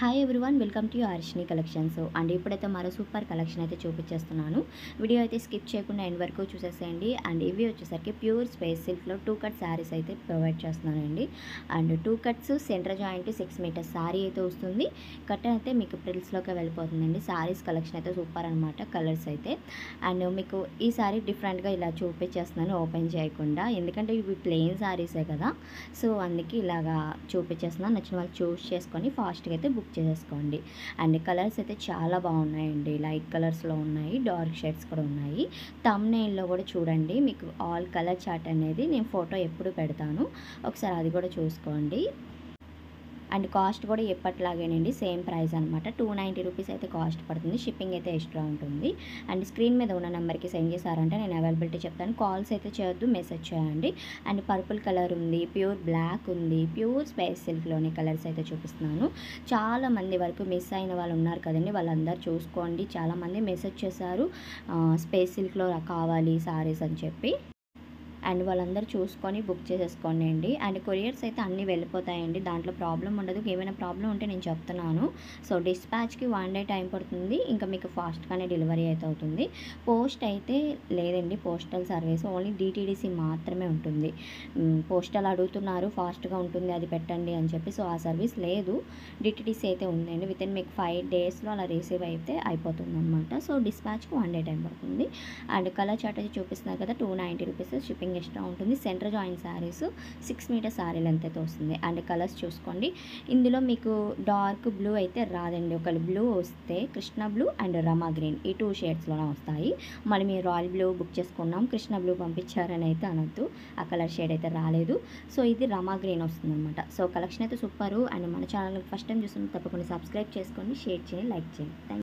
Hi everyone, welcome to Harshini collections. And ఇప్పుడైతే మరో super collection అయితే చూపించేస్తున్నాను. వీడియో అయితే స్కిప్ చేయకుండా ఎండ్ వరకు చూసేసేయండి. అండ్ ఇవి వచ్చేసరికి ప్యూర్ స్పేస్ సిల్క్లో 2 కట్ శారీస్ అయితే ప్రొవైడ్ చేస్తున్నానండి. And 2 cuts centre joint 6 metres sari అయితే వస్తుంది. కట్ అయితే మీకు ప్రిల్స్లోకి వెళ్ళిపోతుందండి. శారీస్ కలెక్షన్ అయితే సూపర్ అనమాట. కలర్స్ అయితే అండ్ మీకు ఈ శారీ డిఫరెంట్గా ఇలా చూపించేస్తున్నాను ఓపెన్ చేయకుండా, ఎందుకంటే ఇవి ప్లెయిన్ శారీసే కదా, సో అందుకే ఇలాగా చూపించేస్తున్నాను. నచ్చిన వాళ్ళు చూస్ చేసుకొని ఫాస్ట్గా అయితే బుక్ చేసేసుకోండి. అండ్ కలర్స్ అయితే చాలా బాగున్నాయండి. లైట్ కలర్స్లో ఉన్నాయి, డార్క్ షేడ్స్ కూడా ఉన్నాయి. థంబ్నెయిల్లో కూడా చూడండి, మీకు ఆల్ కలర్ చార్ట్ అనేది నేను ఫోటో ఎప్పుడు పెడతాను, ఒకసారి అది కూడా చూసుకోండి. అండ్ కాస్ట్ కూడా ఎప్పటిలాగేనండి, సేమ్ ప్రైస్ అనమాట. 290 రూపీస్ అయితే కాస్ట్ పడుతుంది. షిప్పింగ్ అయితే ఎక్స్ట్రా ఉంటుంది. అండ్ స్క్రీన్ మీద ఉన్న నెంబర్కి సెండ్ చేశారంటే నేను అవైలబిలిటీ చెప్తాను. కాల్స్ అయితే చేయొద్దు, మెసేజ్ చేయండి. అండ్ పర్పుల్ కలర్ ఉంది, ప్యూర్ బ్లాక్ ఉంది, ప్యూర్ స్పేస్ సిల్క్లోని కలర్స్ అయితే చూపిస్తున్నాను. చాలామంది వరకు మిస్ అయిన వాళ్ళు ఉన్నారు కదండి, వాళ్ళందరూ చూసుకోండి. చాలామంది మెసేజ్ చేశారు స్పేస్ సిల్క్లో కావాలి సారీస్ అని చెప్పి. అండ్ వాళ్ళందరూ చూసుకొని బుక్ చేసేసుకోండి అండి. అండ్ కొరియర్స్ అయితే అన్నీ వెళ్ళిపోతాయండి, దాంట్లో ప్రాబ్లం ఉండదు. ఏమైనా ప్రాబ్లం ఉంటే నేను చెప్తున్నాను. సో డిస్పాచ్కి 1 డే టైం పడుతుంది, ఇంకా మీకు ఫాస్ట్గానే డెలివరీ అయితే అవుతుంది. పోస్ట్ అయితే లేదండి, పోస్టల్ సర్వీస్ ఓన్లీ DTDC మాత్రమే ఉంటుంది. పోస్టల్ అడుగుతున్నారు, ఫాస్ట్గా ఉంటుంది అది పెట్టండి అని చెప్పి, సో ఆ సర్వీస్ లేదు. DTDC అయితే ఉందండి. వితిన్ మీకు 5 డేస్లో అలా రిసీవ్ అయితే అయిపోతుంది అనమాట. సో డిస్పాచ్కి 1 డే టైం పడుతుంది. అండ్ కలర్ చార్ట్ అయితే చూపిస్తున్నారు కదా, 290 రూపీస్ షిప్పింగ్ ఎక్స్ట్రా ఉంటుంది. Centre joint saris 6 metre sari length అయితే వస్తుంది. అండ్ కలర్స్ చూసుకోండి, ఇందులో మీకు డార్క్ బ్లూ అయితే రాదండి. ఒక బ్లూ వస్తే Krishna blue and Rama green, ఈ 2 షేడ్స్లోనే వస్తాయి. మళ్ళీ మీరు రాయల్ బ్లూ బుక్ చేసుకున్నాం, కృష్ణ బ్లూ పంపించారని అయితే అనొద్దు, ఆ కలర్ షేడ్ అయితే రాలేదు. సో ఇది రమా గ్రీన్ వస్తుంది అనమాట. సో కలెక్షన్ అయితే సూపరు. అండ్ మన ఛానల్ ఫస్ట్ టైం చూస్తున్న తప్పకుండా సబ్స్క్రైబ్ చేసుకోండి, షేర్ చేయండి, లైక్ చేయండి.